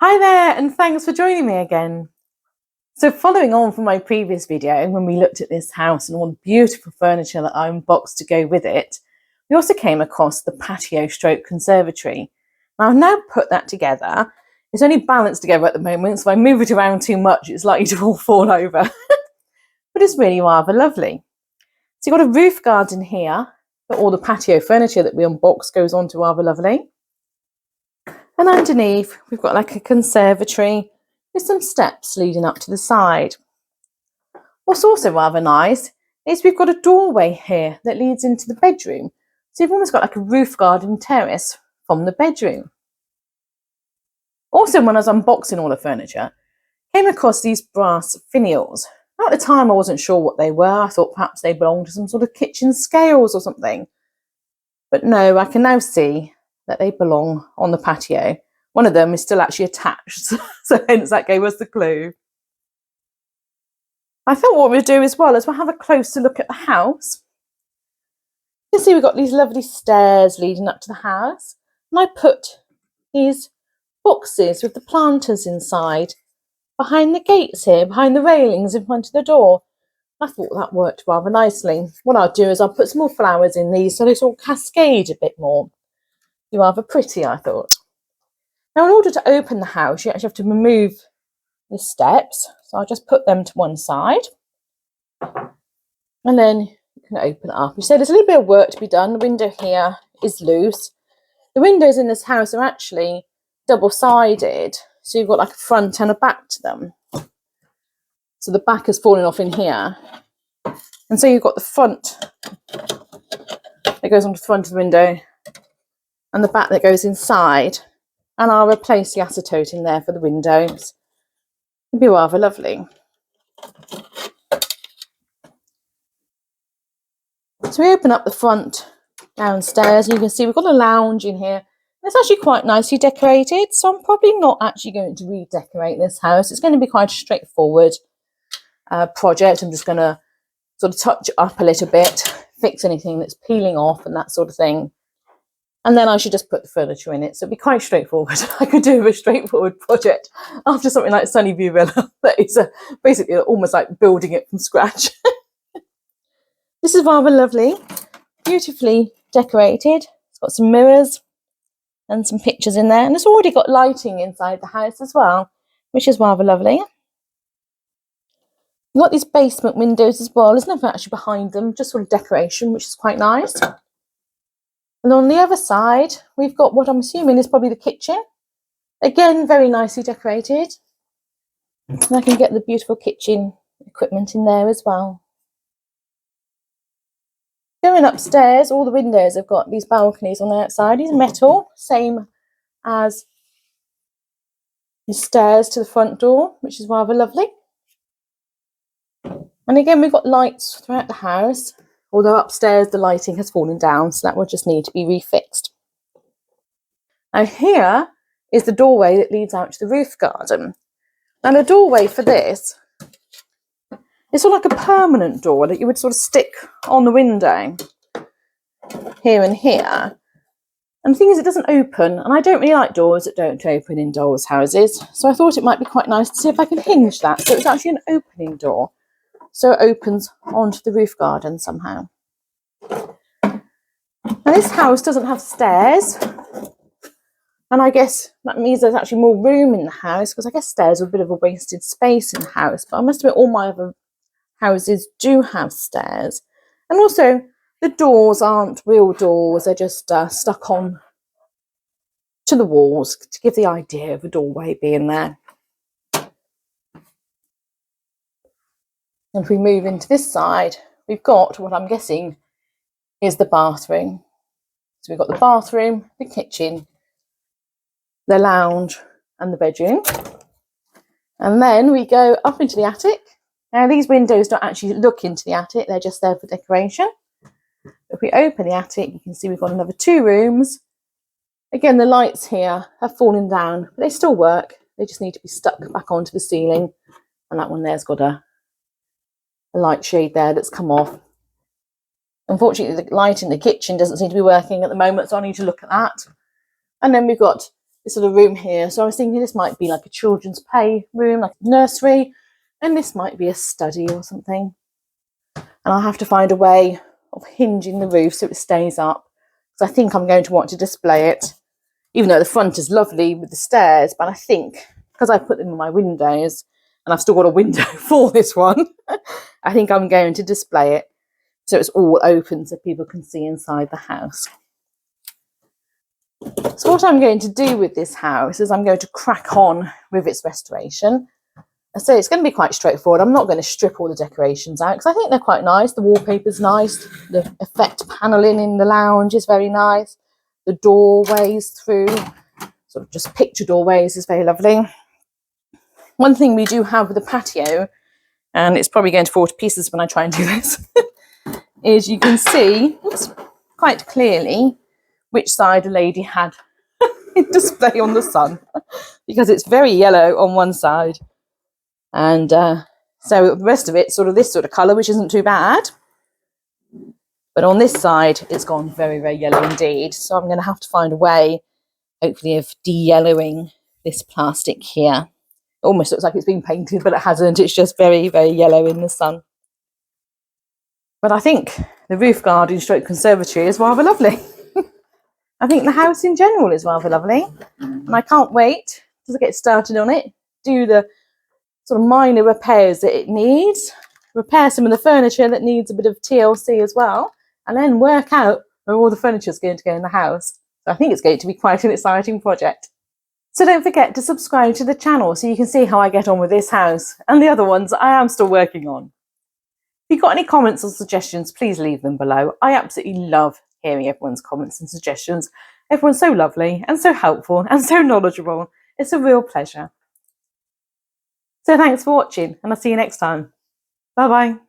Hi there, and thanks for joining me again. So following on from my previous video, when we looked at this house and all the beautiful furniture that I unboxed to go with it, we also came across the patio stroke conservatory. Now I've now put that together. It's only balanced together at the moment, so if I move it around too much, it's likely to all fall over. But it's really rather lovely. So you've got a roof garden here, but all the patio furniture that we unboxed goes onto rather lovely. And underneath, we've got like a conservatory with some steps leading up to the side. What's also rather nice is we've got a doorway here that leads into the bedroom. So you've almost got like a roof garden terrace from the bedroom. Also, when I was unboxing all the furniture, I came across these brass finials. Now, at the time, I wasn't sure what they were. I thought perhaps they belonged to some sort of kitchen scales or something. But no, I can now see that they belong on the patio. One of them is still actually attached, so hence that gave us the clue. I thought what we'll do as well is we'll have a closer look at the house. You can see we've got these lovely stairs leading up to the house, and I put these boxes with the planters inside behind the gates here, behind the railings in front of the door. I thought that worked rather nicely. What I'll do is I'll put some more flowers in these so they sort of cascade a bit more. You're rather pretty, I thought. Now, in order to open the house, you actually have to remove the steps. So I'll just put them to one side. And then you can open it up. You said there's a little bit of work to be done. The window here is loose. The windows in this house are actually double-sided. So you've got like a front and a back to them. So the back has fallen off in here. And so you've got the front that goes onto the front of the window and the back that goes inside. And I'll replace the acetate in there for the windows. It'd be rather lovely. So we open up the front downstairs, and you can see we've got a lounge in here. It's actually quite nicely decorated, so I'm probably not actually going to redecorate this house. It's going to be quite a straightforward project. I'm just going to sort of touch it up a little bit, fix anything that's peeling off and that sort of thing. And then I should just put the furniture in it. So it'd be quite straightforward. I could do a straightforward project after something like Sunnyview Villa. That is basically almost like building it from scratch. This is rather lovely, beautifully decorated. It's got some mirrors and some pictures in there. And it's already got lighting inside the house as well, which is rather lovely. You've got these basement windows as well. There's nothing actually behind them, just sort of decoration, which is quite nice. And on the other side, we've got what I'm assuming is probably the kitchen. Again, very nicely decorated. And I can get the beautiful kitchen equipment in there as well. Going upstairs, all the windows have got these balconies on the outside. These are metal, same as the stairs to the front door, which is rather lovely. And again, we've got lights throughout the house. Although upstairs the lighting has fallen down, so that will just need to be refixed. Now here is the doorway that leads out to the roof garden. Now the doorway for this is sort of like a permanent door that you would sort of stick on the window here and here. And the thing is, it doesn't open, and I don't really like doors that don't open in dolls' houses. So I thought it might be quite nice to see if I can hinge that so it's actually an opening door. So it opens onto the roof garden somehow. Now this house doesn't have stairs, and I guess that means there's actually more room in the house, because I guess stairs are a bit of a wasted space in the house. But I must admit, all my other houses do have stairs. And also the doors aren't real doors, they're just stuck on to the walls to give the idea of a doorway being there. And if we move into this side, we've got what I'm guessing is the bathroom. So we've got the bathroom, the kitchen, the lounge and the bedroom. And then we go up into the attic. Now these windows don't actually look into the attic, they're just there for decoration. If we open the attic, you can see we've got another 2 rooms. Again, the lights here have fallen down, but they still work. They just need to be stuck back onto the ceiling. And that one there's got a light shade there that's come off. Unfortunately, the light in the kitchen doesn't seem to be working at the moment, so I need to look at that. And then we've got this little room here. So I was thinking this might be like a children's play room, like a nursery, and this might be a study or something. And I'll have to find a way of hinging the roof so it stays up, because I think I'm going to want to display it, even though the front is lovely with the stairs. But I think because I put them in my windows and I've still got a window for this one, I think I'm going to display it so it's all open so people can see inside the house. So what I'm going to do with this house is I'm going to crack on with its restoration. So it's going to be quite straightforward. I'm not going to strip all the decorations out because I think they're quite nice. The wallpaper's nice. The effect panelling in the lounge is very nice. The doorways through, sort of just picture doorways, is very lovely. One thing we do have with the patio, and it's probably going to fall to pieces when I try and do this, is you can see quite clearly which side a lady had in display on the sun, because it's very yellow on one side, and so the rest of it sort of this sort of colour, which isn't too bad, but on this side it's gone very, very yellow indeed. So I'm going to have to find a way, hopefully, of de-yellowing this plastic here. It almost looks like it's been painted, but it hasn't. It's just very, very yellow in the sun. But I think the roof garden stroke conservatory is rather lovely. I think the house in general is rather lovely, and I can't wait to get started on it, do the sort of minor repairs that it needs, repair some of the furniture that needs a bit of TLC as well, and then work out where all the furniture is going to go in the house. So I think it's going to be quite an exciting project. So don't forget to subscribe to the channel so you can see how I get on with this house and the other ones I am still working on. If you've got any comments or suggestions, please leave them below. I absolutely love hearing everyone's comments and suggestions. Everyone's so lovely and so helpful and so knowledgeable. It's a real pleasure. So thanks for watching, and I'll see you next time. Bye bye.